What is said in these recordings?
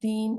3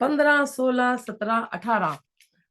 15, 16, 17, 18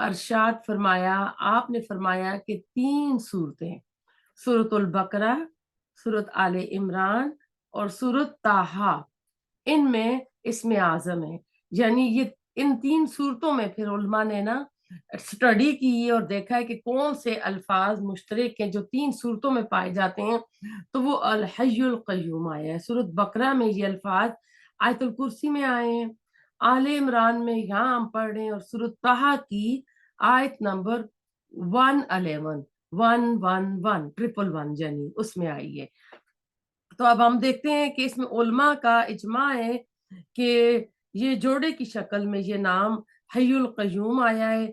ارشاد فرمایا، آپ نے فرمایا کہ 3 صورتیں، سورۃ البقرہ، سورۃ آل عمران اور سورۃ طٰہٰ، ان میں اسم اعظم ہے. یعنی یہ ان 3 صورتوں میں پھر علماء نے نا اسٹڈی کی اور دیکھا ہے کہ کون سے الفاظ مشترک ہیں جو 3 صورتوں میں پائے جاتے ہیں. تو وہ الحی القیوم آیا ہے. سورۃ بقرہ میں یہ الفاظ آیت الکرسی میں آئے ہیں، آل عمران میں یہاں ہم پڑھ رہے ہیں، اور سورۃ طٰہٰ کی آیت نمبر 111 111 یعنی اس میں آئی ہے. تو اب ہم دیکھتے ہیں کہ اس میں علماء کا اجماع ہے کہ یہ جوڑے کی شکل میں یہ نام حی القیوم آیا ہے.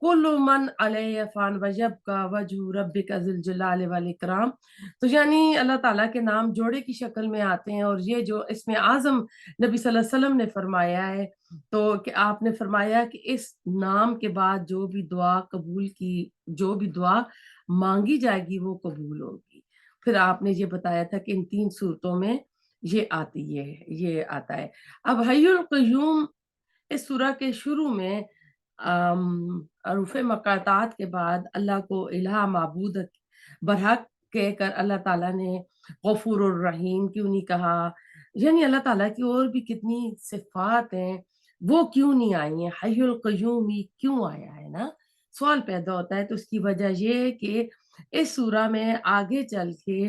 کل من علیہ فان ویبقی وجہ ربک ذی الجلال والاکرام. تو یعنی اللہ تعالیٰ کے نام جوڑے کی شکل میں آتے ہیں، اور یہ جو اس میں اعظم نبی صلی اللہ علیہ وسلم نے فرمایا ہے، تو کہ آپ نے فرمایا کہ اس نام کے بعد جو بھی دعا قبول کی، جو بھی دعا مانگی جائے گی وہ قبول ہوگی. پھر آپ نے یہ بتایا تھا کہ ان 3 صورتوں میں یہ آتی ہے، یہ آتا ہے. اب حی القیوم اس سورہ کے شروع میں حروف مقاطعات کے بعد اللہ کو الہ معبود برحق کہہ کر اللہ تعالیٰ نے غفور الرحیم کیوں نہیں کہا؟ یعنی اللہ تعالیٰ کی اور بھی کتنی صفات ہیں، وہ کیوں نہیں آئی ہیں؟ حی القیوم ہی کیوں آیا ہے نا؟ سوال پیدا ہوتا ہے. تو اس کی وجہ یہ ہے کہ اس سورہ میں آگے چل کے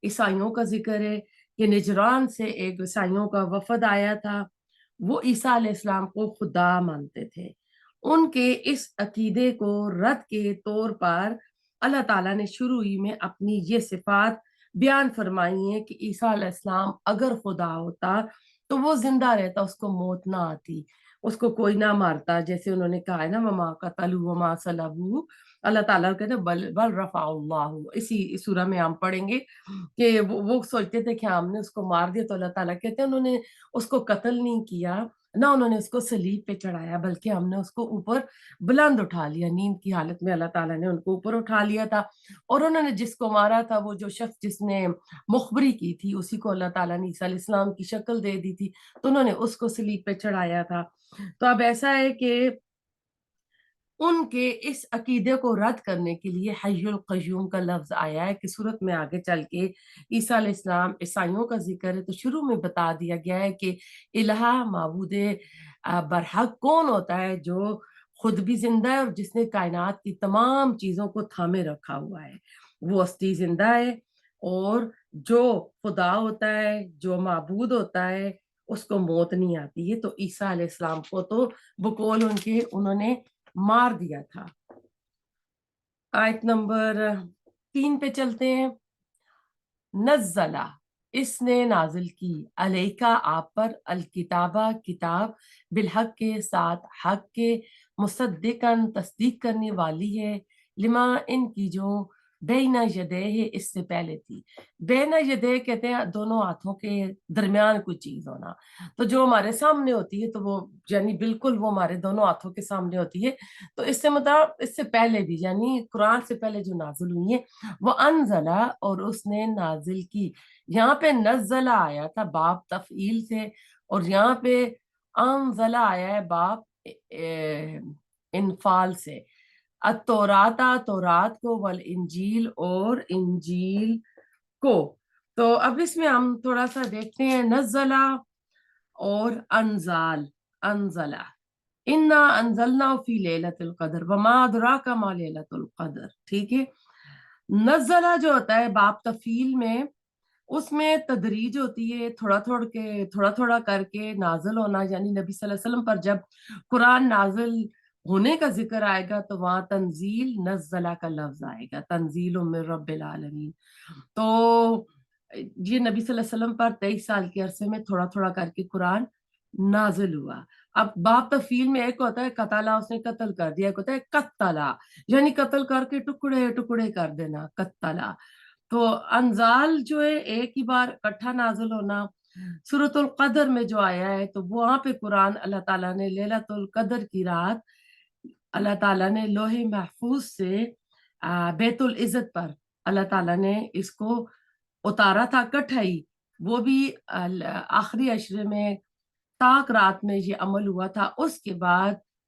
عیسائیوں کا ذکر ہے کہ نجران سے ایک عیسائیوں کا وفد آیا تھا، وہ عیسیٰ علیہ السلام کو خدا مانتے تھے. ان کے اس عقیدے کو رد کے طور پر اللہ تعالیٰ نے شروع ہی میں اپنی یہ صفات بیان فرمائی ہیں کہ عیسیٰ علیہ السلام اگر خدا ہوتا تو وہ زندہ رہتا، اس کو موت نہ آتی، اس کو کوئی نہ مارتا. جیسے انہوں نے کہا ہے نا وما قتلوا وما صلبوا، اللہ تعالیٰ کہتے ہیں بل رفع اللہ. اسی سورہ میں ہم پڑھیں گے کہ وہ سوچتے تھے کہ ہم نے اس کو مار دیا، تو اللہ تعالیٰ کہتے ہیں انہوں نے اس کو قتل نہیں کیا، نہ انہوں نے اس کو صلیب پہ چڑھایا، بلکہ ہم نے اس کو اوپر بلند اٹھا لیا. نیند کی حالت میں اللہ تعالیٰ نے ان کو اوپر اٹھا لیا تھا. اور انہوں نے جس کو مارا تھا، وہ جو شخص جس نے مخبری کی تھی، اسی کو اللہ تعالیٰ نے عیسیٰ علیہ السلام کی شکل دے دی تھی، تو انہوں نے اس کو صلیب پہ چڑھایا تھا. تو اب ایسا ہے کہ ان کے اس عقیدے کو رد کرنے کے لیے حی القیوم کا لفظ آیا ہے کہ صورت میں آگے چل کے عیسیٰ علیہ السلام عیسائیوں کا ذکر ہے تو شروع میں بتا دیا گیا ہے کہ الہ معبود برحق کون ہوتا ہے، جو خود بھی زندہ ہے اور جس نے کائنات کی تمام چیزوں کو تھامے رکھا ہوا ہے. وہ ہستی زندہ ہے، اور جو خدا ہوتا ہے، جو معبود ہوتا ہے، اس کو موت نہیں آتی ہے. تو عیسیٰ علیہ السلام کو تو بقول ان کے انہوں نے مار دیا تھا. آیت نمبر 3 پہ چلتے ہیں. نزلہ، اس نے نازل کی، علیکا آپ پر، الکتابہ کتاب، بالحق کے ساتھ حق کے، مصدقاً تصدیق کرنے والی ہے، لما ان کی جو بینا یدیہ اس سے پہلے تھی. بینا یدیہ کہتے ہیں دونوں ہاتھوں کے درمیان کوئی چیز ہونا. تو جو ہمارے سامنے ہوتی ہے تو وہ یعنی بالکل وہ ہمارے دونوں ہاتھوں کے سامنے ہوتی ہے. تو اس سے مطلب اس سے پہلے بھی یعنی قرآن سے پہلے جو نازل ہوئی ہے، وہ انزلہ، اور اس نے نازل کی. یہاں پہ نزلہ آیا تھا باب تفعیل سے، اور یہاں پہ انزلہ آیا ہے باب انفال سے. التورات، تورات کو، والانجیل، اور انجیل کو. تو اب اس میں ہم تھوڑا سا دیکھتے ہیں نزلہ اور انزال. انزلہ، انا انزلنا فی لیلۃ القدر وما ادراک ما لیلۃ القدر. ٹھیک ہے. نزلہ جو ہوتا ہے باب تفعیل میں، اس میں تدریج ہوتی ہے، تھوڑا تھوڑا کر کے نازل ہونا. یعنی نبی صلی اللہ علیہ وسلم پر جب قرآن نازل ہونے کا ذکر آئے گا تو وہاں تنزیل، نزلہ کا لفظ آئے گا، تنزیل من رب العالمین. تو یہ نبی صلی اللہ علیہ وسلم پر 23 سال کے عرصے میں تھوڑا تھوڑا کر کے قرآن نازل ہوا. اب باب تفعیل میں ایک ہوتا ہے قتلہ، اس نے قتل کر دیا، ایک ہوتا ہے قتلہ یعنی قتل کر کے ٹکڑے ٹکڑے کر دینا، قتلہ. تو انزال جو ہے ایک ہی بار اکٹھا نازل ہونا. سورۃ القدر میں جو آیا ہے تو وہاں پہ قرآن اللہ تعالیٰ نے لیلۃ القدر کی رات اللہ تعالیٰ نے لوح محفوظ سے بیت العزت پر اللہ تعالیٰ نے اس کو اتارا تھا اکٹھا ہی. وہ بھی آخری عشرے میں، طاق رات میں یہ عمل ہوا تھا. اس کے بعد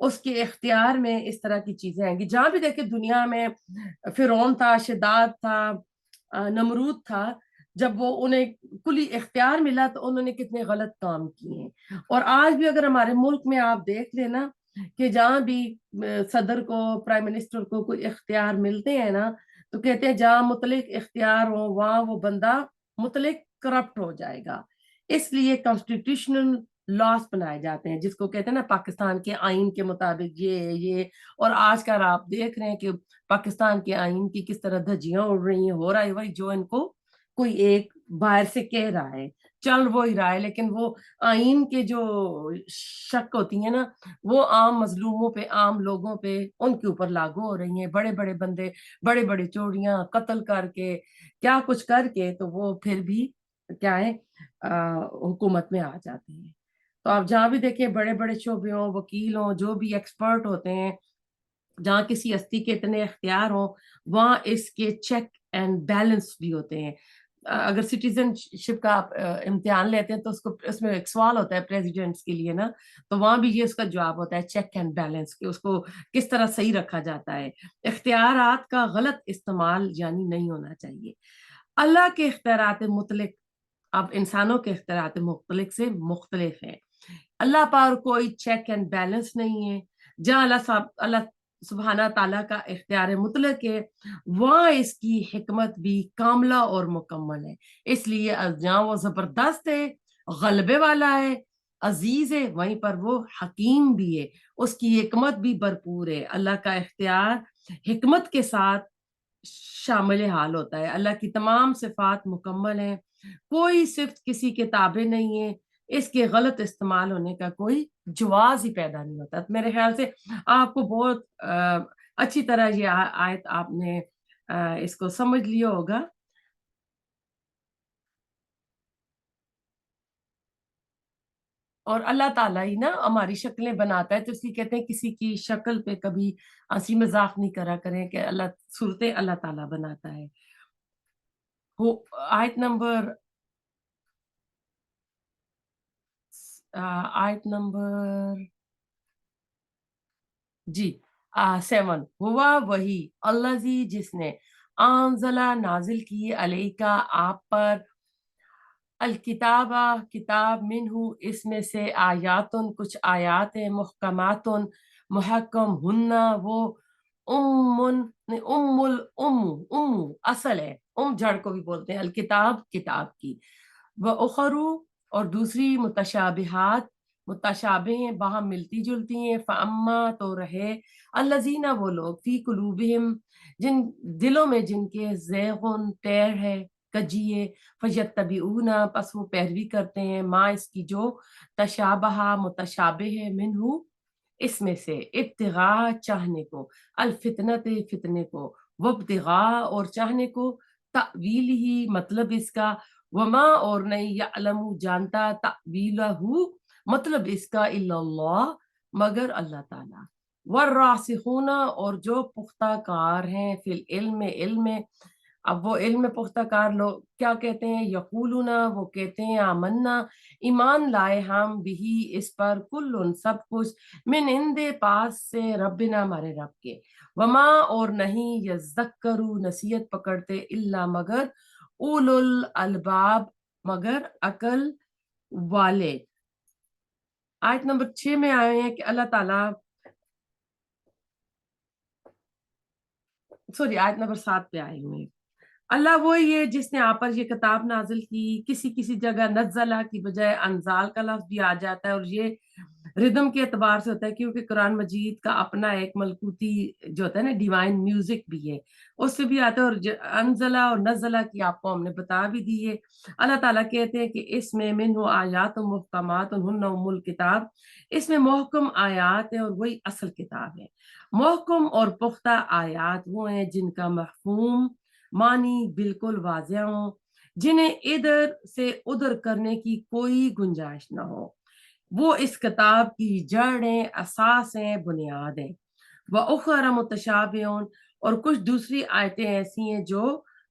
اس کے اختیار میں اس طرح کی چیزیں آئیں گی. جہاں بھی دیکھیں دنیا میں فرعون تھا، شداد تھا، نمرود تھا، جب وہ انہیں کلی اختیار ملا تو انہوں نے کتنے غلط کام کیے ہیں. اور آج بھی اگر ہمارے ملک میں آپ دیکھ لینا کہ جہاں بھی صدر کو، پرائم منسٹر کو کوئی اختیار ملتے ہیں نا، تو کہتے ہیں جہاں مطلق اختیار ہو وہاں وہ بندہ مطلق کرپٹ ہو جائے گا. اس لیے کانسٹیٹیوشنل لاس بنائے جاتے ہیں، جس کو کہتے ہیں نا پاکستان کے آئین کے مطابق یہ. اور آج کل آپ دیکھ رہے ہیں کہ پاکستان کے آئین کی کس طرح دھجیاں اڑ رہی ہیں. ہو رہا ہے وہی جو ان کو کوئی ایک باہر سے کہہ رہا ہے، چل وہی رہا ہے، لیکن وہ آئین کے جو شک ہوتی ہیں نا، وہ عام مظلوموں پہ، عام لوگوں پہ، ان کے اوپر لاگو ہو رہی ہیں. بڑے بڑے بندے بڑے بڑے چوریاں قتل کر کے، کیا کچھ کر کے، تو وہ پھر بھی کیا ہے حکومت میں آ جاتے ہیں. تو آپ جہاں بھی دیکھیں بڑے بڑے شعبے ہوں، وکیل ہوں، جو بھی ایکسپرٹ ہوتے ہیں، جہاں کسی ہستی کے اتنے اختیار ہوں، وہاں اس کے چیک اینڈ بیلنس بھی ہوتے ہیں. اگر سٹیزن شپ کا آپ امتحان لیتے ہیں تو اس میں ایک سوال ہوتا ہے پریزیڈنٹس کے لیے نا، تو وہاں بھی یہ اس کا جواب ہوتا ہے چیک اینڈ بیلنس، کہ اس کو کس طرح صحیح رکھا جاتا ہے. اختیارات کا غلط استعمال یعنی نہیں ہونا چاہیے. اللہ کے اختیارات مطلق اب انسانوں کے اختیارات مختلف سے مختلف ہیں. اللہ پر کوئی چیک اینڈ بیلنس نہیں ہے. جہاں اللہ سبحانہ تعالیٰ کا اختیار مطلق ہے، وہاں اس کی حکمت بھی کاملہ اور مکمل ہے. اس لیے جہاں وہ زبردست ہے، غلبے والا ہے، عزیز ہے، وہیں پر وہ حکیم بھی ہے، اس کی حکمت بھی بھرپور ہے. اللہ کا اختیار حکمت کے ساتھ شامل حال ہوتا ہے. اللہ کی تمام صفات مکمل ہیں، کوئی صفت کسی کے تابع نہیں ہے. اس کے غلط استعمال ہونے کا کوئی جواز ہی پیدا نہیں ہوتا. میرے خیال سے آپ کو بہت اچھی طرح یہ آیت آپ نے اس کو سمجھ لیا ہوگا. اور اللہ تعالیٰ ہی نا ہماری شکلیں بناتا ہے، تو اس لیے کہتے ہیں کسی کی شکل پہ کبھی ہنسی مذاق نہیں کرا کریں، کہ اللہ صورتیں اللہ تعالیٰ بناتا ہے. آیت نمبر آیت نمبر جی 7. ہوا وہی الذی جس نے انزلہ نازل کی علیکا آپ پر الکتاب کتاب منہ اس میں سے آیاتن کچھ آیات محکماتن محکم ہننا وہ ام اصل ہے، جڑ کو بھی بولتے ہیں الکتاب کتاب کی، وہ اخرو اور دوسری متشابہات متشابہ ہیں، باہم ملتی جلتی ہیں. فاما تو رہے الذین وہ لوگ فی قلوبہم جن دلوں میں جن کے زیغن ٹیر ہے، کجیے، فیتبعون پس وہ پیروی کرتے ہیں، ما اس کی جو تشابہ متشابہ ہے، منہ اس میں سے، ابتغاء چاہنے کو، الفتنت فتنے کو، وابتغاء اور چاہنے کو، تأویل ہی مطلب اس کا، وما اور نہیں یعلم جانتا تأویلہ مطلب اس کا الا اللہ مگر اللہ تعالی. والراسخون اور جو پختہ کار ہیں فی العلم علم میں. اب وہ علم پختہ کار لوگ کیا کہتے ہیں؟ یقولون وہ کہتے ہیں آمنا ایمان لائے ہم بھی اس پر، کل سب کچھ، من عند پاس سے، ربنا ہمارے رب کے، وما اور نہیں یذکروا نصیحت پکڑتے، الا مگر اولو الالباب مگر عقل والے. آیت نمبر 6 میں آئے ہیں کہ اللہ تعالیٰ آیت نمبر 7 پہ آئے ہوئے ہیں. اللہ وہی ہے جس نے آپ پر یہ کتاب نازل کی. کسی کسی جگہ نزلہ کی بجائے انزال کا لفظ بھی آ جاتا ہے، اور یہ ردم کے اعتبار سے ہوتا ہے، کیونکہ قرآن مجید کا اپنا ایک ملکوتی جو ہوتا ہے نا ڈیوائن میوزک بھی ہے، اس سے بھی آتا ہے. اور انزلہ اور نزلہ کی آپ کو ہم نے بتا بھی دی ہے. اللہ تعالیٰ کہتے ہیں کہ اس میں منہ آیات و محکمات ہن ام الکتاب، اس میں محکم آیات ہیں اور وہی اصل کتاب ہے. محکم اور پختہ آیات وہ ہیں جن کا مفہوم معنی بالکل واضح ہوں، جنہیں ادھر سے ادھر کرنے کی کوئی گنجائش نہ ہو. وہ اس کتاب کی جڑیں، اساس ہیں، بنیاد ہیں. وَأُخَرَ مُتَشَابِهٌ اور کچھ دوسری آیتیں ایسی ہیں جو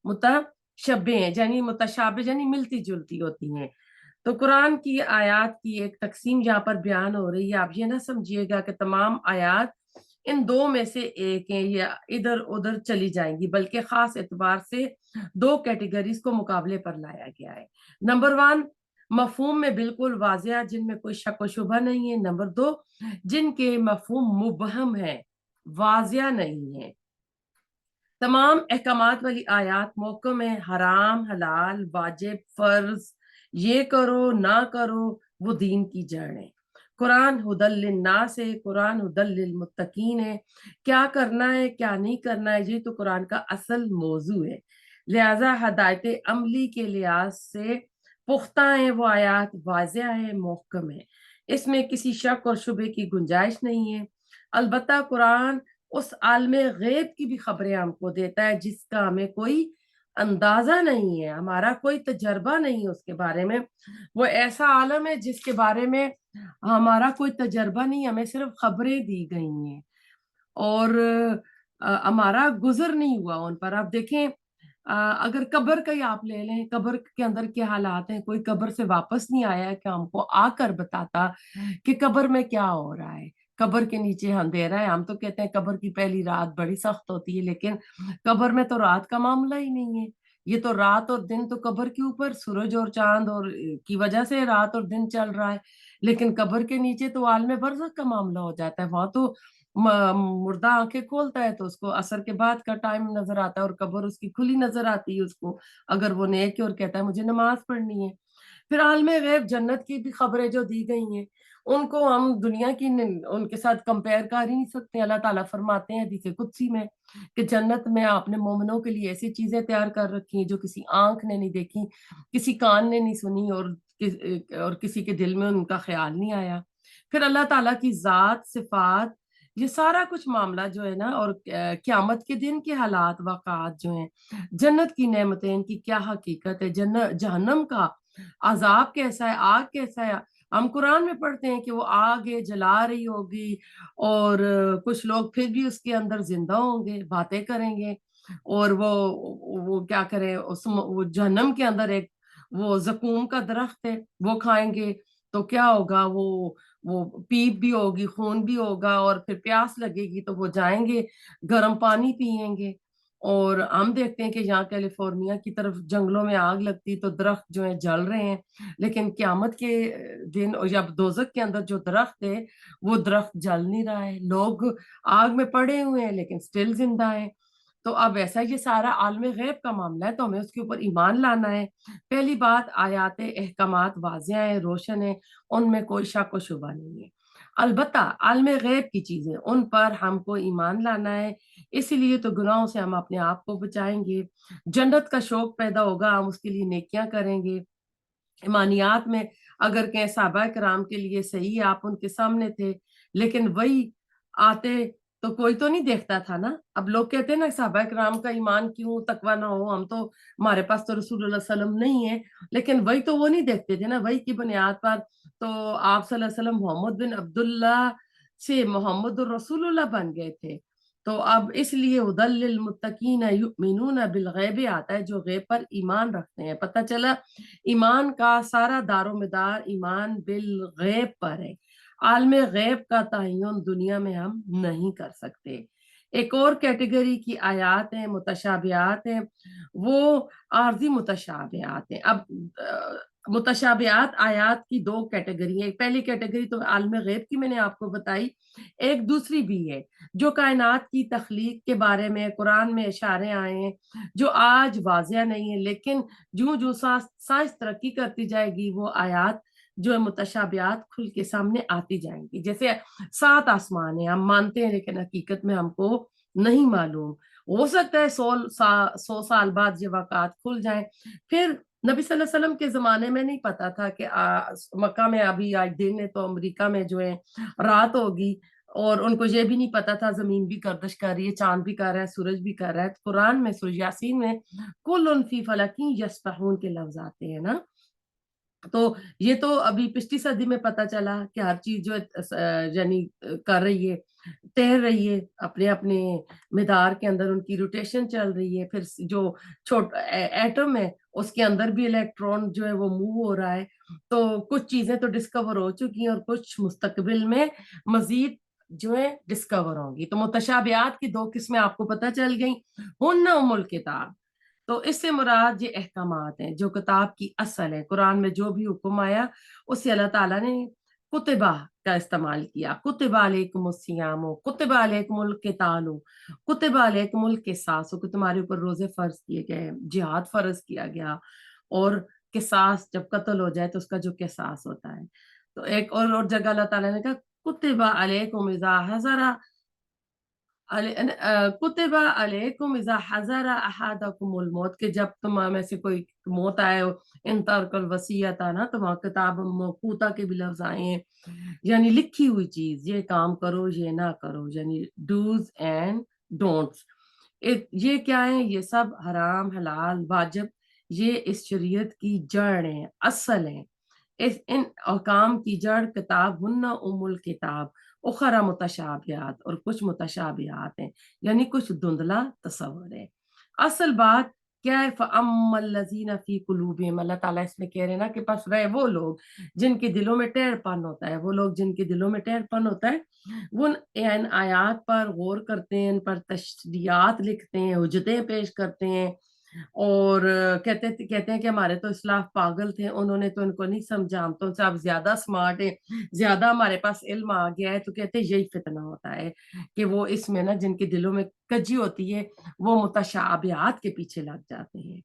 متشابہ ہیں، یعنی متشابہ یعنی ملتی جلتی ہوتی ہیں. تو قرآن کی آیات کی ایک تقسیم یہاں پر بیان ہو رہی ہے. آپ یہ نہ سمجھیے گا کہ تمام آیات ان دو میں سے ایک ہیں یا ادھر ادھر چلی جائیں گی، بلکہ خاص اعتبار سے دو کیٹیگریز کو مقابلے پر لایا گیا ہے. نمبر 1 مفہوم میں بالکل واضح جن میں کوئی شک و شبہ نہیں ہے. نمبر 2 جن کے مفہوم مبہم ہے، واضح نہیں ہے. تمام احکامات والی آیات محکم ہے، حرام حلال واجب فرض، یہ کرو نہ کرو، وہ دین کی جڑ ہے. قرآن ہدی للناس ہے، قرآن ہدی للمتقین ہے. کیا کرنا ہے کیا نہیں کرنا ہے یہ تو قرآن کا اصل موضوع ہے. لہذا ہدایت عملی کے لحاظ سے پختہ ہیں وہ آیات، واضح ہے، محکم ہے. اس میں کسی شک اور شبے کی گنجائش نہیں ہے. البتہ قرآن اس عالم غیب کی بھی خبریں ہم کو دیتا ہے جس کا ہمیں کوئی اندازہ نہیں ہے، ہمارا کوئی تجربہ نہیں ہے اس کے بارے میں. وہ ایسا عالم ہے جس کے بارے میں ہمارا کوئی تجربہ نہیں، ہمیں صرف خبریں دی گئی ہیں اور ہمارا گزر نہیں ہوا ان پر. آپ دیکھیں اگر قبر کا ہی آپ لے لیں، قبر کے اندر کیا حالات ہیں، کوئی قبر سے واپس نہیں آیا کہ ہم کو آ کر بتاتا کہ قبر میں کیا ہو رہا ہے، قبر کے نیچے اندھیرا ہے. ہم تو کہتے ہیں قبر کی پہلی رات بڑی سخت ہوتی ہے، لیکن قبر میں تو رات کا معاملہ ہی نہیں ہے. یہ تو رات اور دن تو قبر کے اوپر سورج اور چاند اور کی وجہ سے رات اور دن چل رہا ہے، لیکن قبر کے نیچے تو عالم برزخ کا معاملہ ہو جاتا ہے. وہاں تو مردہ آنکھیں کھولتا ہے تو اس کو عصر کے بعد کا ٹائم نظر آتا ہے اور قبر اس کی کھلی نظر آتی ہے اس کو، اگر وہ نیک ہے اور کہتا ہے مجھے نماز پڑھنی ہے. پھر عالم غیب جنت کی بھی خبریں جو دی گئی ہیں ان کو ہم دنیا کی ان کے ساتھ کمپیئر کر ہی نہیں سکتے. اللہ تعالیٰ فرماتے ہیں حدیث قدسی میں کہ جنت میں آپ نے مومنوں کے لیے ایسی چیزیں تیار کر رکھی ہیں جو کسی آنکھ نے نہیں دیکھی، کسی کان نے نہیں سنی اور کسی کے دل میں ان کا خیال نہیں آیا. پھر اللہ تعالیٰ کی ذات صفات یہ سارا کچھ معاملہ جو ہے نا، اور قیامت کے دن کے حالات واقعات جو ہیں، جنت کی نعمتیں ان کی کیا حقیقت ہے، جہنم کا عذاب کیسا ہے، آگ کیسا ہے. ہم قرآن میں پڑھتے ہیں کہ وہ آگ جلا رہی ہوگی اور کچھ لوگ پھر بھی اس کے اندر زندہ ہوں گے، باتیں کریں گے اور وہ کیا کریں، وہ جہنم کے اندر ایک وہ زقوم کا درخت ہے وہ کھائیں گے تو کیا ہوگا، وہ پیپ بھی ہوگی، خون بھی ہوگا اور پھر پیاس لگے گی تو وہ جائیں گے گرم پانی پیئیں گے. اور ہم دیکھتے ہیں کہ یہاں کیلیفورنیا کی طرف جنگلوں میں آگ لگتی تو درخت جو ہیں جل رہے ہیں، لیکن قیامت کے دن جب دوزخ کے اندر جو درخت ہے وہ درخت جل نہیں رہا ہے، لوگ آگ میں پڑے ہوئے ہیں لیکن سٹل زندہ ہیں. تو اب ایسا یہ سارا عالم غیب کا معاملہ ہے تو ہمیں اس کے اوپر ایمان لانا ہے. پہلی بات آیات احکامات واضح ہیں، روشن ہیں، ان میں کوئی شک و شبہ نہیں ہے. البتہ عالم غیب کی چیزیں ان پر ہم کو ایمان لانا ہے، اسی لیے تو گناہوں سے ہم اپنے آپ کو بچائیں گے، جنت کا شوق پیدا ہوگا، ہم اس کے لیے نیکیاں کریں گے. ایمانیات میں اگر کہیں صحابہ کرام کے لیے صحیح ہے، آپ ان کے سامنے تھے لیکن وہی آتے تو کوئی تو نہیں دیکھتا تھا نا. اب لوگ کہتے ہیں نا صحابہ کرام کا ایمان کیوں تقویٰ نہ ہو، ہم تو ہمارے پاس تو رسول اللہ صلی اللہ علیہ وسلم نہیں ہے، لیکن وہی تو وہ نہیں دیکھتے تھے نا. وہی کی بنیاد پر تو آپ صلی اللہ علیہ وسلم محمد بن عبداللہ سے محمد الرسول اللہ بن گئے تھے. تو اب اس لیے ہدی للمتقین یؤمنون بالغیب آتا ہے، جو غیب پر ایمان رکھتے ہیں. پتہ چلا ایمان کا سارا دار و مدار ایمان بالغیب پر ہے. عالم غیب کا تعین دنیا میں ہم نہیں کر سکتے. ایک اور کیٹیگری کی آیات ہیں متشابہات ہیں، وہ عارضی متشابہات ہیں. اب متشابہات آیات کی دو کیٹیگری ہیں. پہلی کیٹیگری تو عالم غیب کی میں نے آپ کو بتائی، ایک دوسری بھی ہے جو کائنات کی تخلیق کے بارے میں قرآن میں اشارے آئے ہیں جو آج واضح نہیں ہے، لیکن جو سائنس ترقی کرتی جائے گی وہ آیات جو ہے متشابہات کھل کے سامنے آتی جائیں گی. جیسے 7 آسمان ہیں ہم مانتے ہیں لیکن حقیقت میں ہم کو نہیں معلوم، ہو سکتا ہے 100 سال بعد یہ واقعات کھل جائیں. پھر نبی صلی اللہ علیہ وسلم کے زمانے میں نہیں پتا تھا کہ مکہ میں ابھی آج دن ہے تو امریکہ میں جو ہے رات ہوگی، اور ان کو یہ بھی نہیں پتا تھا زمین بھی گردش کر رہی ہے، چاند بھی کر رہا ہے، سورج بھی کر رہا ہے. قرآن میں سورہ یاسین میں کل فی فلک یسبحون کے لفظ آتے ہیں نا. تو یہ تو ابھی پچھلی صدی میں پتا چلا کہ ہر چیز جو یعنی کر رہی ہے، تیر رہی ہے اپنے اپنے مدار کے اندر، ان کی روٹیشن چل رہی ہے. پھر جو چھوٹا ایٹم ہے اس کے اندر بھی الیکٹران جو ہے وہ موو ہو رہا ہے. تو کچھ چیزیں تو ڈسکور ہو چکی ہیں اور کچھ مستقبل میں مزید جو ہے ڈسکور ہوں گی. تو متشابہات کی دو قسمیں آپ کو پتہ چل گئیں. ہن ام الکتاب، تو اس سے مراد یہ احکامات ہیں جو کتاب کی اصل ہے. قرآن میں جو بھی حکم آیا اس سے اللہ تعالیٰ نے کتبہ کا استعمال کیا. کتب علیکم الصیام، کتب علیکم القتال، کتب علیکم القصاص، کہ تمہارے اوپر روزے فرض کیے گئے، جہاد فرض کیا گیا، اور قصاص جب قتل ہو جائے تو اس کا جو قصاص ہوتا ہے. تو ایک اور جگہ اللہ تعالیٰ نے کہا کتب علیکم اذا حضر کتب علیکم اذا حضر احدکم الموت، کہ جب تم میں سے کوئی موت آئے، ان ترک الوصیت نا، تو وہاں کتاب موقوتا کے بھی لفظ آئے ہیں، یعنی لکھی ہوئی چیز، یہ کام کرو یہ نہ کرو، یعنی ڈوز اینڈ ڈونٹس. یہ کیا ہے؟ یہ سب حرام حلال واجب، یہ اس شریعت کی جڑ ہیں، اصل ہیں. ان احکام کی جڑ کتاب ہن ام الکتاب، اخرى متشابہات، اور کچھ متشابہات ہیں، یعنی کچھ دھندلا تصور ہے. اصل بات کیا ہے؟ فَأَمَّا الَّذِينَ فِي قُلُوبِهِمْ، اللہ تعالیٰ اس میں کہہ رہے ہیں نا کہ پس رہے وہ لوگ جن کے دلوں میں ٹیڑھ پن ہوتا ہے. وہ لوگ جن کے دلوں میں ٹیڑھ پن ہوتا ہے وہ ان آیات پر غور کرتے ہیں، ان پر تشریحات لکھتے ہیں، حجتیں پیش کرتے ہیں، اور کہتے ہیں کہ ہمارے تو اسلاف پاگل تھے، انہوں نے تو ان کو نہیں سمجھا، ہم تو ان سے اب زیادہ سمارٹ ہیں، زیادہ ہمارے پاس علم آ گیا ہے. تو کہتے ہیں یہی فتنہ ہوتا ہے کہ وہ اس میں نا جن کے دلوں میں کجی ہوتی ہے وہ متشابہات کے پیچھے لگ جاتے ہیں.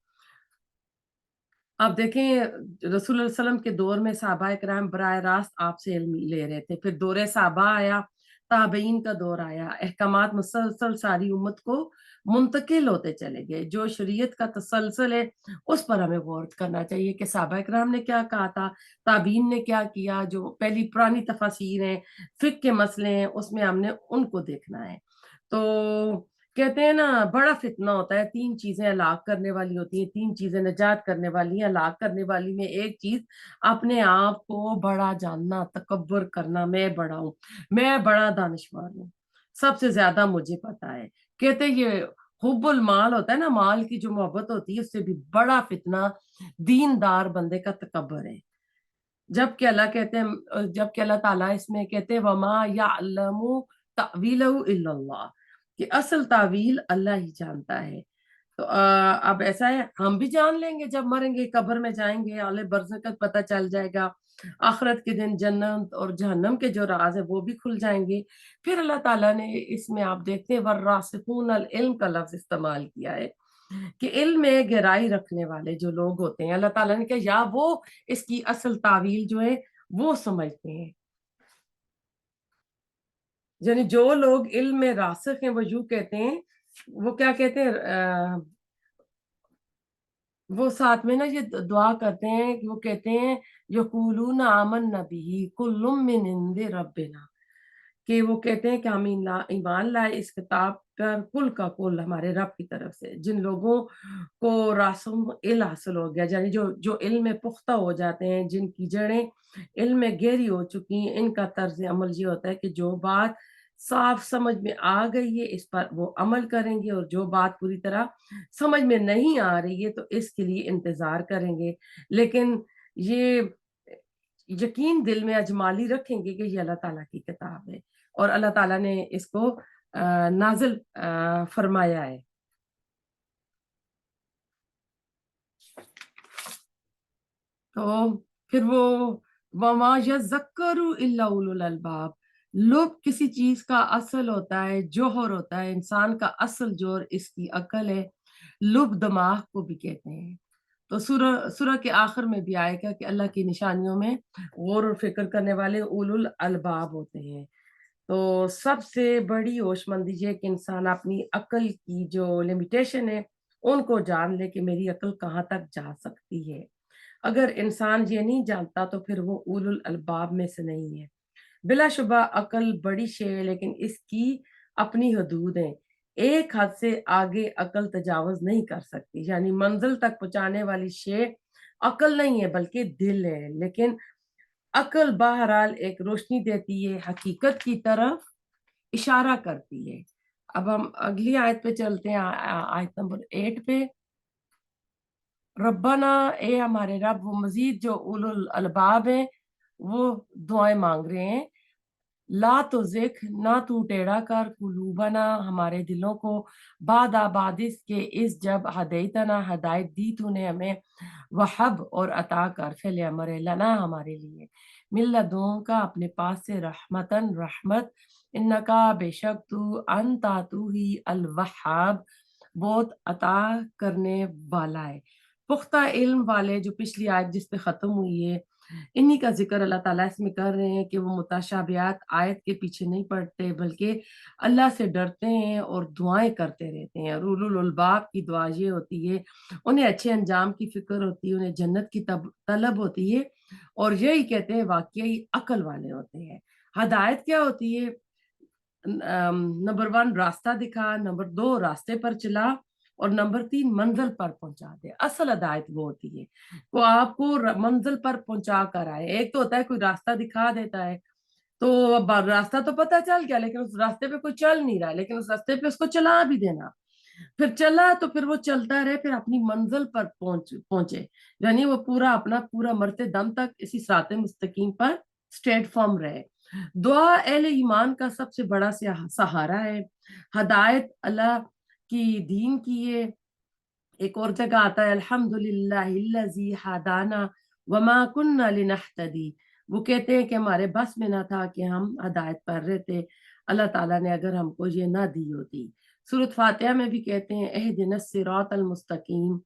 آپ دیکھیں رسول اللہ صلی اللہ علیہ وسلم کے دور میں صحابہ کرام براہ راست آپ سے علم لے رہے تھے. پھر دور صحابہ آیا، تابعین کا دور آیا، احکامات مسلسل ساری امت کو منتقل ہوتے چلے گئے. جو شریعت کا تسلسل ہے اس پر ہمیں غور کرنا چاہیے کہ صحابہ کرام نے کیا کہا تھا، تابعین نے کیا کیا. جو پہلی پرانی تفاسیر ہیں، فقہ کے مسئلے ہیں، اس میں ہم نے ان کو دیکھنا ہے. تو کہتے ہیں نا بڑا فتنہ ہوتا ہے، تین چیزیں ہلاک کرنے والی ہوتی ہیں، تین چیزیں نجات کرنے والی ہیں. ہلاک کرنے والی میں ایک چیز اپنے آپ کو بڑا جاننا، تکبر کرنا، میں بڑا ہوں، میں بڑا دانشور ہوں، سب سے زیادہ مجھے پتا ہے. کہتے یہ حب المال ہوتا ہے نا، مال کی جو محبت ہوتی ہے، اس سے بھی بڑا فتنہ دیندار بندے کا تکبر ہے. جبکہ اللہ کہتے ہیں، جبکہ اللہ تعالیٰ اس میں کہتے ہیں وَمَا يَعْلَمُ تَأْوِيلَهُ إِلَّا اللَّهُ، کہ اصل تعویل اللہ ہی جانتا ہے. تو اب ایسا ہے ہم بھی جان لیں گے جب مریں گے، قبر میں جائیں گے، عالم برزخ پتہ چل جائے گا، آخرت کے دن جنت اور جہنم کے جو راز ہے وہ بھی کھل جائیں گے. پھر اللہ تعالیٰ نے اس میں آپ دیکھتے ہیں وَالرَّاسِخُونَ الْعِلْمَ کا لفظ استعمال کیا ہے کہ علم میں گہرائی رکھنے والے جو لوگ ہوتے ہیں، اللہ تعالیٰ نے کہا یا وہ اس کی اصل تعویل جو ہے وہ سمجھتے ہیں. یعنی جو لوگ علم میں راسخ ہیں وہ یوں کہتے ہیں، وہ کیا کہتے ہیں، وہ ساتھ میں نا یہ دعا کرتے ہیں کہ وہ کہتے ہیں یقولون آمنا بہ کل من عند ربنا، کہ وہ کہتے ہیں کہ ہم ایمان لائے اس کتاب پر کل کا کل ہمارے رب کی طرف سے. جن لوگوں کو راسم علم حاصل ہو گیا، یعنی جو علم میں پختہ ہو جاتے ہیں، جن کی جڑیں علم میں گہری ہو چکی ہیں، ان کا طرز عمل یہ ہوتا ہے کہ جو بات صاف سمجھ میں آ گئی ہے اس پر وہ عمل کریں گے، اور جو بات پوری طرح سمجھ میں نہیں آ رہی ہے تو اس کے لیے انتظار کریں گے. لیکن یہ یقین دل میں اجمالی رکھیں گے کہ یہ اللہ تعالیٰ کی کتاب ہے اور اللہ تعالیٰ نے اس کو نازل فرمایا ہے. تو پھر وہ وَمَا يَذَّكَّرُ إِلَّا أُولُو الْأَلْبَابِ، لب کسی چیز کا اصل ہوتا ہے، جوہر ہوتا ہے، انسان کا اصل جوہر اس کی عقل ہے. لب دماغ کو بھی کہتے ہیں. تو سورہ کے آخر میں بھی آئے گا کہ اللہ کی نشانیوں میں غور و فکر کرنے والے اولو الالباب ہوتے ہیں. تو سب سے بڑی ہوش مندی یہ کہ انسان اپنی عقل کی جو لمیٹیشن ہے ان کو جان لے کہ میری عقل کہاں تک جا سکتی ہے. اگر انسان یہ نہیں جانتا تو پھر وہ اولو الالباب میں سے نہیں ہے. بلا شبہ عقل بڑی شے ہے لیکن اس کی اپنی حدود ہیں. ایک حد سے آگے عقل تجاوز نہیں کر سکتی، یعنی منزل تک پہنچانے والی شے عقل نہیں ہے بلکہ دل ہے، لیکن عقل بہرحال ایک روشنی دیتی ہے، حقیقت کی طرف اشارہ کرتی ہے۔ اب ہم اگلی آیت پہ چلتے ہیں، آیت نمبر 8 پہ۔ ربنا، اے ہمارے رب، وہ مزید جو اولو الالباب ہیں وہ دعائیں مانگ رہے ہیں، لا تو ذکر، نہ تو ٹیڑھا کر، قلوبنا، ہمارے دلوں کو، بعد آبادس کے، اس جب ہدیتنا، ہدایت دی تو نے ہمیں، وحب، اور عطا کر، فعل امر ہے، لنا، ہمارے لیے، من لدن کا، اپنے پاس سے، رحمتن، رحمت، انکا، بے شک تو، انتا، تو ہی، الوہاب، بہت عطا کرنے والا ہے۔ پختہ علم والے، جو پچھلی آیت جس پہ ختم ہوئی ہے، انہی کا ذکر اللہ تعالیٰ اس میں کر رہے ہیں کہ وہ متشابہات آیت کے پیچھے نہیں پڑتے بلکہ اللہ سے ڈرتے ہیں اور دعائیں کرتے رہتے ہیں۔ اولو الالباب کی دعا یہ ہوتی ہے، انہیں اچھے انجام کی فکر ہوتی ہے، انہیں جنت کی طلب ہوتی ہے، اور یہی کہتے ہیں واقعی عقل والے ہوتے ہیں۔ ہدایت کیا ہوتی ہے؟ نمبر 1 راستہ دکھا، نمبر 2 راستے پر چلا، اور نمبر 3 منزل پر پہنچا دے۔ اصل ہدایت وہ ہوتی ہے وہ آپ کو منزل پر پہنچا کر آئے۔ ایک تو ہوتا ہے کوئی راستہ دکھا دیتا ہے تو اب راستہ تو پتہ چل گیا لیکن اس راستے پہ کوئی چل نہیں رہا، لیکن اس راستے پہ اس کو چلا بھی دینا، پھر چلا تو پھر وہ چلتا رہے، پھر اپنی منزل پر پہنچے، یعنی وہ پورا مرتے دم تک اسی صراط مستقیم پر اسٹیٹ فارم رہے۔ دعا اہل ایمان کا سب سے بڑا سہارا ہے۔ ہدایت اللہ کی دین کی ہے۔ ایک اور جگہ آتا ہے الحمدللہ الذی ہدانا وما کننا لنہتدی، وہ کہتے ہیں کہ ہمارے بس میں نہ تھا کہ ہم ہدایت پر رہتے، اللہ تعالیٰ نے اگر ہم کو یہ نہ دی ہوتی۔ سورۃ فاتحہ میں بھی کہتے ہیں اہدنا الصراط المستقیم۔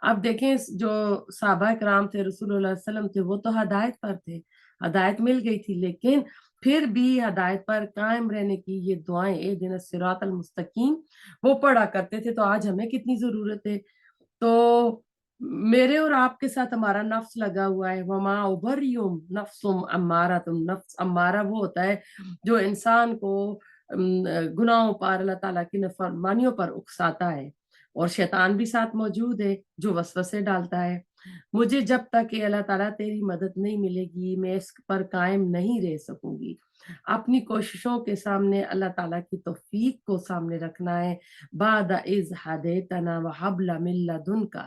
اب دیکھیں جو صحابہ کرام تھے، رسول اللہ صلی اللہ علیہ وسلم تھے، وہ تو ہدایت پر تھے، ہدایت مل گئی تھی، لیکن پھر بھی ہدایت پر قائم رہنے کی یہ دعائیں اہدنا الصراط المستقیم وہ پڑھا کرتے تھے۔ تو آج ہمیں کتنی ضرورت ہے؟ تو میرے اور آپ کے ساتھ ہمارا نفس لگا ہوا ہے، وما ابرئ نفس امارۃ، نفس امارہ وہ ہوتا ہے جو انسان کو گناہوں پر، اللہ تعالیٰ کی نافرمانیوں پر اکساتا ہے، اور شیطان بھی ساتھ موجود ہے جو وسوسے ڈالتا ہے۔ مجھے جب تک کہ اللہ تعالیٰ تیری مدد نہیں ملے گی میں اس پر قائم نہیں رہ سکوں گی۔ اپنی کوششوں کے سامنے اللہ تعالیٰ کی توفیق کو سامنے رکھنا ہے، بعد اذ ہدیتنا وہب لنا من لدنک،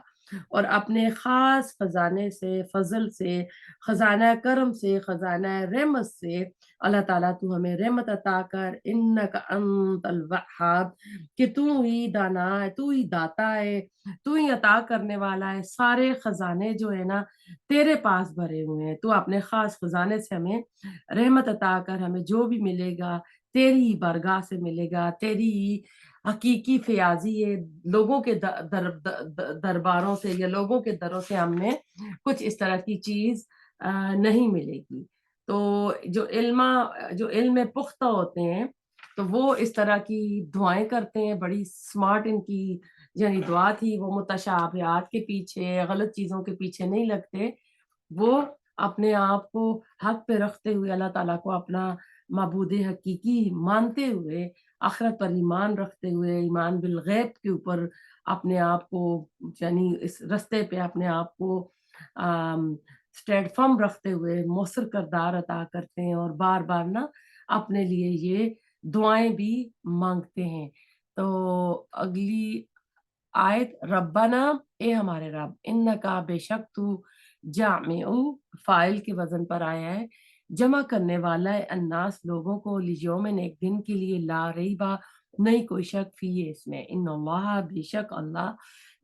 اور اپنے خاص خزانے سے، فضل سے، خزانہ کرم سے، خزانہ رحمت سے اللہ تعالیٰ تو ہمیں رحمت عطا کر، انک انت الوہاب، کہ تو ہی دانا ہے، تو ہی داتا ہے، تو ہی عطا کرنے والا ہے، سارے خزانے جو ہے نا تیرے پاس بھرے ہوئے ہیں، تو اپنے خاص خزانے سے ہمیں رحمت عطا کر، ہمیں جو بھی ملے گا تیری ہی بارگاہ سے ملے گا، تیری ہی حقیقی فیاضی ہے، لوگوں کے درباروں سے یا لوگوں کے دروں سے ہم نے کچھ اس طرح کی چیز نہیں ملے گی۔ تو جو علم پختہ ہوتے ہیں تو وہ اس طرح کی دعائیں کرتے ہیں، بڑی سمارٹ ان کی یعنی دعا تھی، وہ متشابہات کے پیچھے، غلط چیزوں کے پیچھے نہیں لگتے، وہ اپنے آپ کو حق پہ رکھتے ہوئے اللہ تعالیٰ کو اپنا معبود حقیقی مانتے ہوئے، آخرت پر ایمان رکھتے ہوئے، ایمان بالغیب کے اوپر اپنے آپ کو یعنی اس رستے پہ اپنے آپ کو اسٹیٹ فرم رکھتے ہوئے مؤثر کردار عطا کرتے ہیں، اور بار بار نا اپنے لیے یہ دعائیں بھی مانگتے ہیں۔ تو اگلی آیت، ربنا، اے ہمارے رب، انکا، بے شک تو، جامع، فاعل کے وزن پر آیا ہے، جمع کرنے والا ہے، الناس، لوگوں کو، لیومن، ایک دن کے لیے، لا ریبا، نہیں کوئی شک فی اس میں، ان اللہ، بے شک اللہ،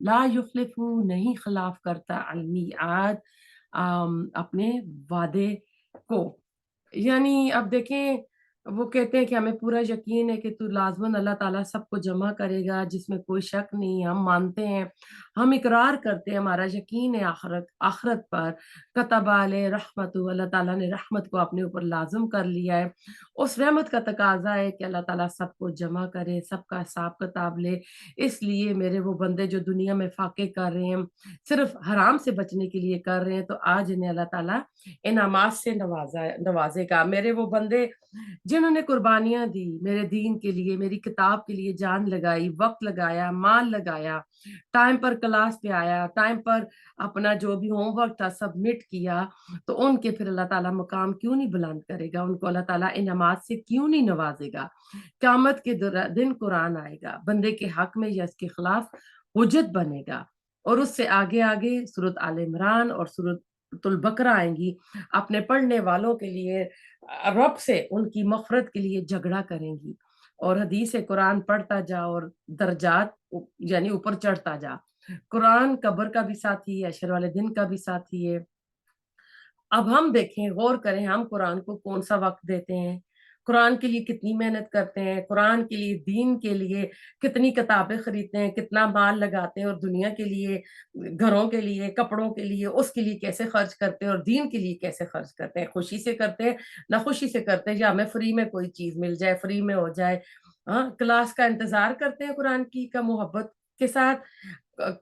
لا یخلف، نہیں خلاف کرتا، المیعاد، اپنے وعدے کو۔ یعنی اب دیکھیں وہ کہتے ہیں کہ ہمیں پورا یقین ہے کہ تو لازماً اللہ تعالیٰ سب کو جمع کرے گا، جس میں کوئی شک نہیں، ہم مانتے ہیں، ہم اقرار کرتے ہیں، ہمارا یقین ہے آخرت پر، کتب علیہ رحمت، اللہ تعالیٰ نے رحمت کو اپنے اوپر لازم کر لیا ہے، اس رحمت کا تقاضا ہے کہ اللہ تعالیٰ سب کو جمع کرے، سب کا حساب کتاب لے۔ اس لیے میرے وہ بندے جو دنیا میں فاقے کر رہے ہیں، صرف حرام سے بچنے کے لیے کر رہے ہیں، تو آج انہیں اللہ تعالیٰ انعامات سے نوازے گا۔ میرے وہ بندے جنہوں نے قربانیاں دی میرے دین کے لیے, میری کتاب کے لیے جان لگائی, وقت لگایا, مال لگایا, ٹائم پر کلاس پہ آیا, ٹائم پر اپنا جو بھی ہوم ورک تھا سبمٹ کیا, تو ان کے پھر اللہ تعالیٰ مقام کیوں نہیں بلند کرے گا, ان کو اللہ تعالیٰ انعامات سے کیوں نہیں نوازے گا. قیامت کے دن قرآن آئے گا, بندے کے حق میں یا اس کے خلاف حجت بنے گا, اور اس سے آگے آگے سورۃ آل عمران اور سورۃ البقرہ آئیں گی, اپنے پڑھنے والوں کے لیے رب سے ان کی مغفرت کے لیے جھگڑا کریں گی, اور حدیث قرآن پڑھتا جا اور درجات یعنی اوپر چڑھتا جا. قرآن قبر کا بھی ساتھی ہے, حشر والے دن کا بھی ساتھی ہے. اب ہم دیکھیں, غور کریں, ہم قرآن کو کون سا وقت دیتے ہیں, قرآن کے لیے کتنی محنت کرتے ہیں, قرآن کے لیے, دین کے لیے کتنی کتابیں خریدتے ہیں, کتنا مال لگاتے ہیں, اور دنیا کے لیے, گھروں کے لیے, کپڑوں کے لیے, اس کے لیے کیسے خرچ کرتے ہیں, اور دین کے لیے کیسے خرچ کرتے ہیں. خوشی سے کرتے ہیں, نہ خوشی سے کرتے ہیں, یا ہمیں فری میں کوئی چیز مل جائے, فری میں ہو جائے. ہاں, کلاس کا انتظار کرتے ہیں قرآن کی کا محبت کے ساتھ,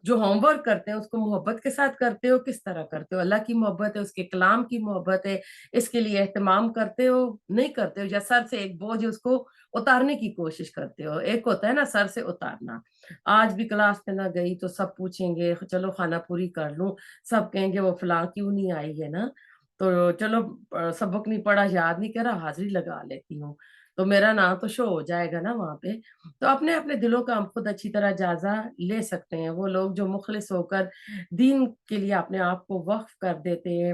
جو ہوم ورک کرتے ہیں اس کو محبت کے ساتھ کرتے ہو, کس طرح کرتے ہو, اللہ کی محبت ہے, اس کے کلام کی محبت ہے, اس کے لیے اہتمام کرتے ہو, نہیں کرتے ہو, یا سر سے ایک بوجھ اس کو اتارنے کی کوشش کرتے ہو. ایک ہوتا ہے نا سر سے اتارنا, آج بھی کلاس میں نہ گئی تو سب پوچھیں گے, چلو خانہ پوری کر لوں, سب کہیں گے وہ فلاں کیوں نہیں آئی ہے نا, تو چلو سبق نہیں پڑھا, یاد نہیں کرا, حاضری لگا لیتی ہوں, تو میرا نام تو شو ہو جائے گا نا وہاں پہ. تو اپنے اپنے دلوں کا ہم خود اچھی طرح جائزہ لے سکتے ہیں. وہ لوگ جو مخلص ہو کر دین کے لیے اپنے آپ کو وقف کر دیتے ہیں,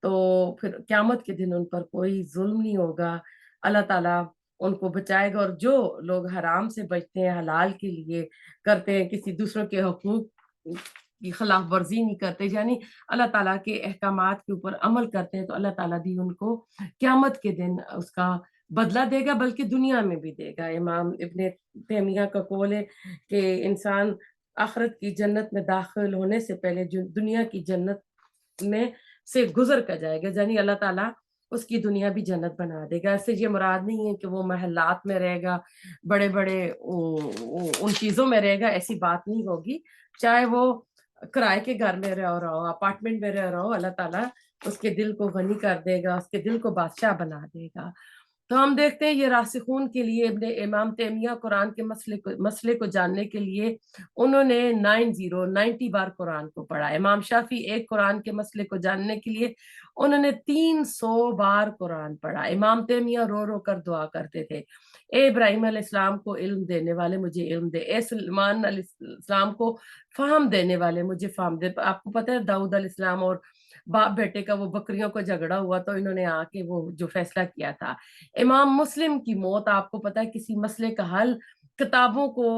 تو پھر قیامت کے دن ان پر کوئی ظلم نہیں ہوگا, اللہ تعالیٰ ان کو بچائے گا. اور جو لوگ حرام سے بچتے ہیں, حلال کے لیے کرتے ہیں, کسی دوسروں کے حقوق کی خلاف ورزی نہیں کرتے, یعنی اللہ تعالیٰ کے احکامات کے اوپر عمل کرتے ہیں, تو اللہ تعالیٰ بھی ان کو قیامت کے دن اس کا بدلہ دے گا, بلکہ دنیا میں بھی دے گا. امام ابن تیمیہ کا قول ہے کہ انسان آخرت کی جنت میں داخل ہونے سے پہلے جو دنیا کی جنت میں سے گزر کر جائے گا, یعنی اللہ تعالیٰ اس کی دنیا بھی جنت بنا دے گا. اس سے یہ مراد نہیں ہے کہ وہ محلات میں رہے گا, بڑے بڑے ان چیزوں میں رہے گا, ایسی بات نہیں ہوگی. چاہے وہ کرائے کے گھر میں رہ رہا ہو, اپارٹمنٹ میں رہ رہا ہو, اللہ تعالیٰ اس کے دل کو غنی کر دے گا, اس کے دل کو بادشاہ بنا دے گا. تو ہم دیکھتے ہیں یہ راسخون کے لیے ابن امام تیمیہ قرآن کے مسئلے کو جاننے کے لیے انہوں نے 90 بار قرآن کو پڑھا. امام شافی ایک قرآن کے مسئلے کو جاننے کے لیے انہوں نے 300 بار قرآن پڑھا. امام تیمیہ رو رو کر دعا کرتے تھے, اے ابراہیم علیہ السلام کو علم دینے والے مجھے علم دے, اے سلیمان علیہ السلام کو فہم دینے والے مجھے فہم دے. آپ کو پتہ ہے داؤد علیہ السلام اور باپ بیٹے کا وہ بکریوں کو جھگڑا ہوا, تو انہوں نے آ کے وہ جو فیصلہ کیا تھا. امام مسلم کی موت آپ کو پتہ ہے کسی مسئلے کا حل کتابوں کو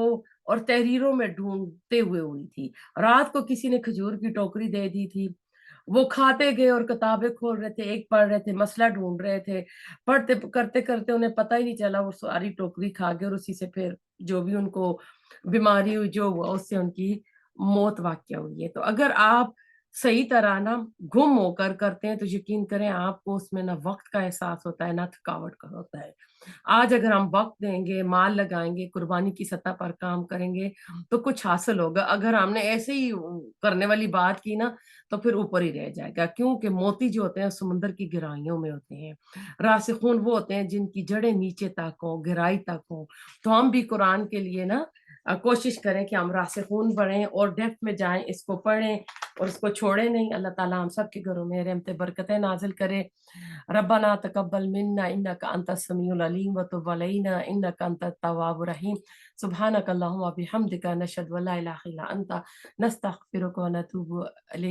اور تحریروں میں ڈھونڈتے ہوئے ہوئی تھی. رات کو کسی نے کھجور کی ٹوکری دے دی تھی, وہ کھاتے گئے اور کتابیں کھول رہے تھے, ایک پڑھ رہے تھے, مسئلہ ڈھونڈ رہے تھے, پڑھتے کرتے کرتے انہیں پتہ ہی نہیں چلا, وہ ساری ٹوکری کھا گئے, اور اسی سے پھر جو بھی ان کو بیماری ہوئی جو ہوا اس سے ان کی موت واقع ہوئی ہے. تو اگر آپ صحیح طرح نا گم ہو کر کرتے ہیں تو یقین کریں آپ کو اس میں نہ وقت کا احساس ہوتا ہے نہ تھکاوٹ کا ہوتا ہے. آج اگر ہم وقت دیں گے, مال لگائیں گے, قربانی کی سطح پر کام کریں گے تو کچھ حاصل ہوگا. اگر ہم نے ایسے ہی کرنے والی بات کی نا تو پھر اوپر ہی رہ جائے گا, کیونکہ موتی جو ہوتے ہیں سمندر کی گہرائیوں میں ہوتے ہیں, راسخون وہ ہوتے ہیں جن کی جڑیں نیچے تک ہوں, گہرائی تک ہوں. تو ہم بھی قرآن کے لیے نا کوشش کریں کہ ہم راسخون بڑھیں اور ڈیپتھ میں جائیں, اس کو پڑھیں اور اس کو چھوڑے نہیں. اللہ تعالیٰ ہم سب کے گھروں میں رحمت برکتیں نازل کرے. ربنا تقبل منا انک انت السمیع العلیم وتب علینا انک انت التواب الرحیم. سبحانک اللہم وبحمدک نشہد ان لا الہ الا انت نستغفرک ونتوب الیک.